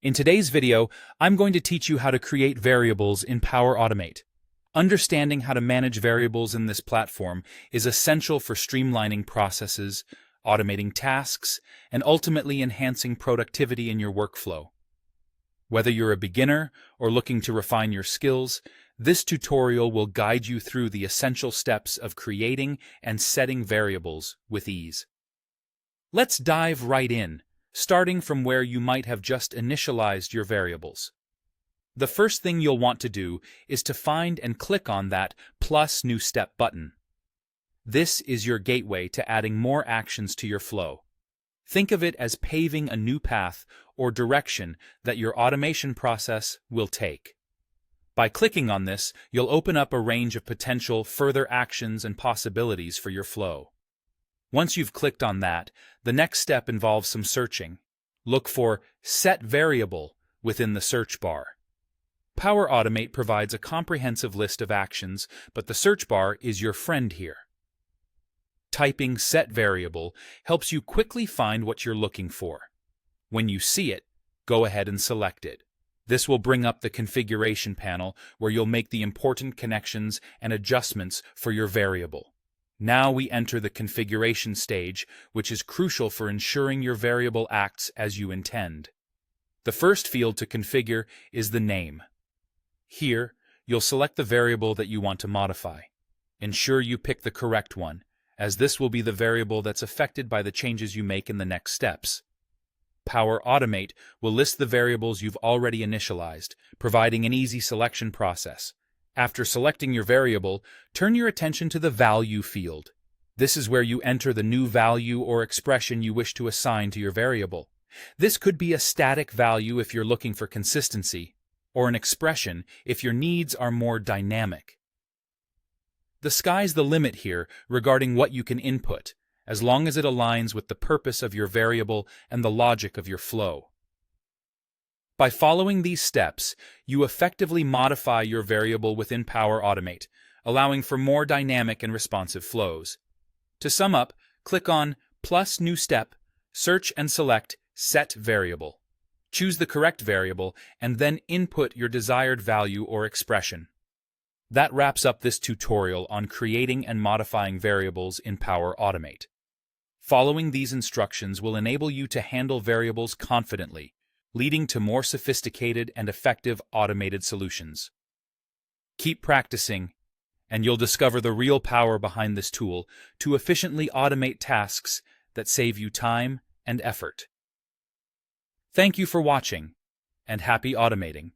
In today's video, I'm going to teach you how to create variables in Power Automate. Understanding how to manage variables in this platform is essential for streamlining processes, automating tasks, and ultimately enhancing productivity in your workflow. Whether you're a beginner or looking to refine your skills, this tutorial will guide you through the essential steps of creating and setting variables with ease. Let's dive right in, starting from where you might have just initialized your variables. The first thing you'll want to do is to find and click on that plus new step button. This is your gateway to adding more actions to your flow. Think of it as paving a new path or direction that your automation process will take. By clicking on this, you'll open up a range of potential further actions and possibilities for your flow. Once you've clicked on that, the next step involves some searching. Look for Set Variable within the search bar. Power Automate provides a comprehensive list of actions, but the search bar is your friend here. Typing Set Variable helps you quickly find what you're looking for. When you see it, go ahead and select it. This will bring up the configuration panel where you'll make the important connections and adjustments for your variable. Now we enter the configuration stage, which is crucial for ensuring your variable acts as you intend. The first field to configure is the name. Here, you'll select the variable that you want to modify. Ensure you pick the correct one, as this will be the variable that's affected by the changes you make in the next steps. Power Automate will list the variables you've already initialized, providing an easy selection process. After selecting your variable, turn your attention to the Value field. This is where you enter the new value or expression you wish to assign to your variable. This could be a static value if you're looking for consistency, or an expression if your needs are more dynamic. The sky's the limit here regarding what you can input, as long as it aligns with the purpose of your variable and the logic of your flow. By following these steps, you effectively modify your variable within Power Automate, allowing for more dynamic and responsive flows. To sum up, click on plus New Step, search and select Set Variable. Choose the correct variable and then input your desired value or expression. That wraps up this tutorial on creating and modifying variables in Power Automate. Following these instructions will enable you to handle variables confidently, leading to more sophisticated and effective automated solutions. Keep practicing, and you'll discover the real power behind this tool to efficiently automate tasks that save you time and effort. Thank you for watching, and happy automating.